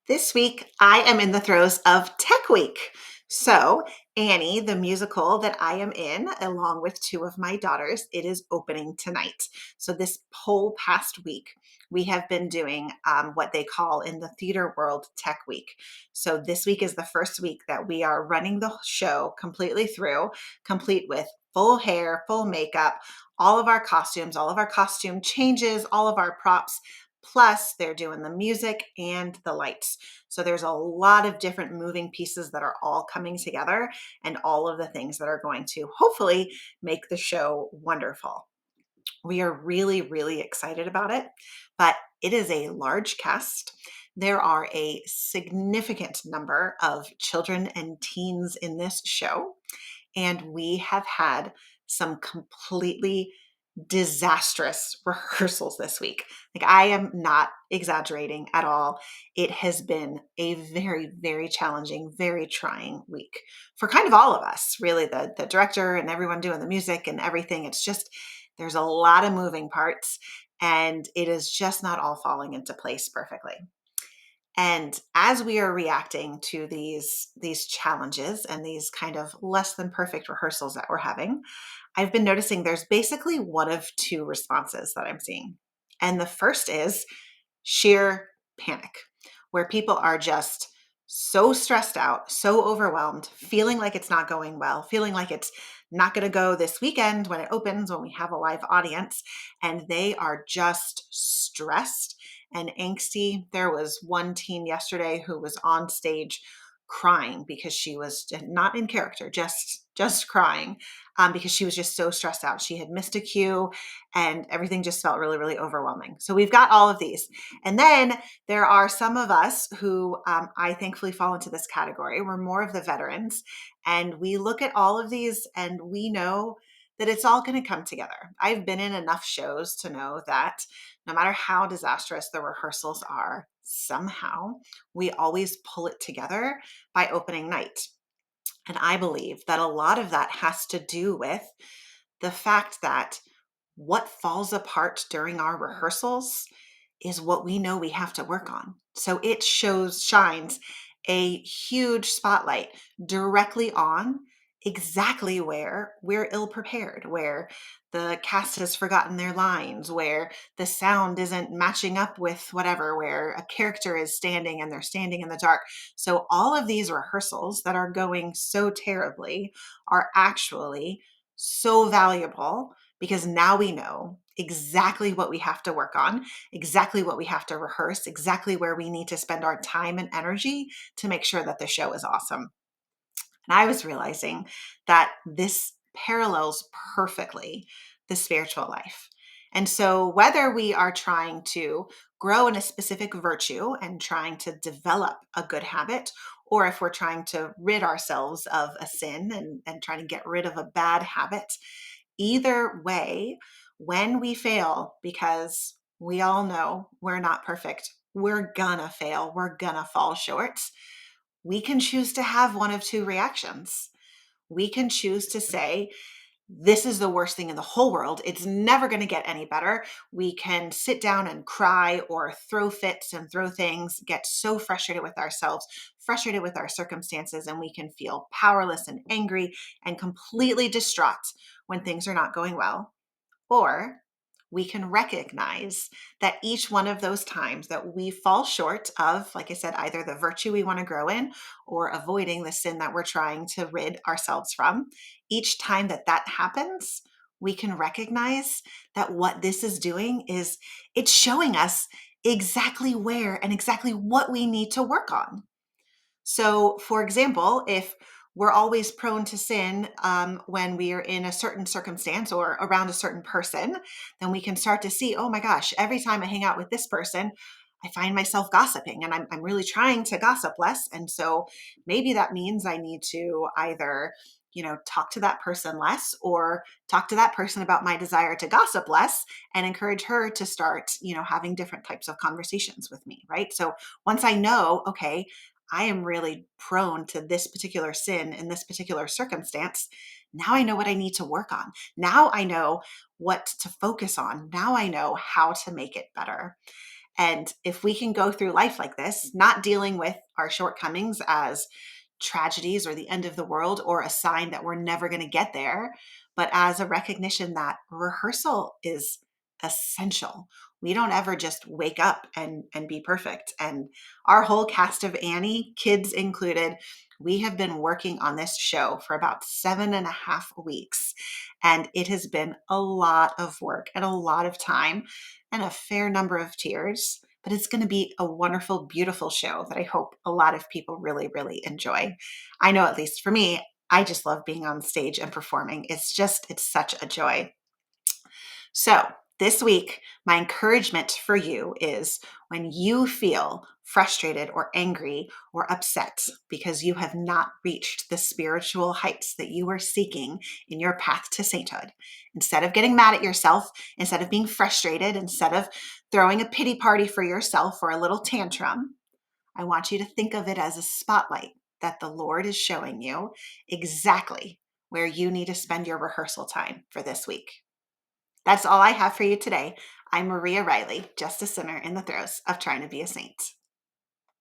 This week, I am in the throes of Tech Week. So, Annie, the musical that I am in, along with two of my daughters, it is opening tonight. So, this whole past week, we have been doing what they call in the theater world Tech Week. So, this week is the first week that we are running the show completely through, complete with full hair, full makeup, all of our costumes, all of our costume changes, all of our props. Plus, they're doing the music and the lights. So there's a lot of different moving pieces that are all coming together and all of the things that are going to hopefully make the show wonderful. We are really, really excited about it, but it is a large cast. There are a significant number of children and teens in this show, and we have had some completely disastrous rehearsals this week. Like, I am not exaggerating at all. It has been a very, very challenging, very trying week for kind of all of us, really, the director and everyone doing the music and everything. It's just, there's a lot of moving parts and it is just not all falling into place perfectly. And as we are reacting to these challenges and these kind of less than perfect rehearsals that we're having, I've been noticing there's basically one of two responses that I'm seeing. And the first is sheer panic, where people are just so stressed out, so overwhelmed, feeling like it's not going well, feeling like it's not going to go this weekend when it opens, when we have a live audience. And they are just stressed and angsty. There was one teen yesterday who was on stage crying because she was not in character, just crying because she was just so stressed out. She had missed a cue and everything just felt really, really overwhelming. So we've got all of these. And then there are some of us who I thankfully fall into this category. We're more of the veterans. And we look at all of these and we know that it's all going to come together. I've been in enough shows to know that no matter how disastrous the rehearsals are, somehow we always pull it together by opening night. And I believe that a lot of that has to do with the fact that what falls apart during our rehearsals is what we know we have to work on. So it shines a huge spotlight directly on exactly where we're ill prepared, where the cast has forgotten their lines, where the sound isn't matching up with whatever, where a character is standing and they're standing in the dark. So all of these rehearsals that are going so terribly are actually so valuable because now we know exactly what we have to work on, exactly what we have to rehearse, exactly where we need to spend our time and energy to make sure that the show is awesome. And I was realizing that this parallels perfectly the spiritual life. And so, whether we are trying to grow in a specific virtue and trying to develop a good habit, or if we're trying to rid ourselves of a sin and trying to get rid of a bad habit, either way, when we fail, because we all know we're not perfect, we're gonna fail, we're gonna fall short, we can choose to have one of two reactions. We can choose to say, this is the worst thing in the whole world. It's never going to get any better. We can sit down and cry or throw fits and throw things, get so frustrated with ourselves, frustrated with our circumstances, and we can feel powerless and angry and completely distraught when things are not going well. Or we can recognize that each one of those times that we fall short of, like I said, either the virtue we want to grow in or avoiding the sin that we're trying to rid ourselves from, each time that that happens, we can recognize that what this is doing is it's showing us exactly where and exactly what we need to work on. So, for example, if we're always prone to sin when we are in a certain circumstance or around a certain person, then we can start to see, oh my gosh, every time I hang out with this person, I find myself gossiping and I'm really trying to gossip less. And so maybe that means I need to either, talk to that person less or talk to that person about my desire to gossip less and encourage her to start, having different types of conversations with me, right? So once I know, okay, I am really prone to this particular sin in this particular circumstance. Now I know what I need to work on. Now I know what to focus on. Now I know how to make it better. And if we can go through life like this, not dealing with our shortcomings as tragedies or the end of the world or a sign that we're never going to get there, but as a recognition that rehearsal is essential. We don't ever just wake up and be perfect. And our whole cast of Annie, kids included, we have been working on this show for about 7.5 weeks. And it has been a lot of work and a lot of time and a fair number of tears. But it's going to be a wonderful, beautiful show that I hope a lot of people really, really enjoy. I know, at least for me, I just love being on stage and performing. It's such a joy. So, this week, my encouragement for you is when you feel frustrated or angry or upset because you have not reached the spiritual heights that you are seeking in your path to sainthood, instead of getting mad at yourself, instead of being frustrated, instead of throwing a pity party for yourself or a little tantrum, I want you to think of it as a spotlight that the Lord is showing you exactly where you need to spend your rehearsal time for this week. That's all I have for you today. I'm Maria Riley, just a sinner in the throes of trying to be a saint.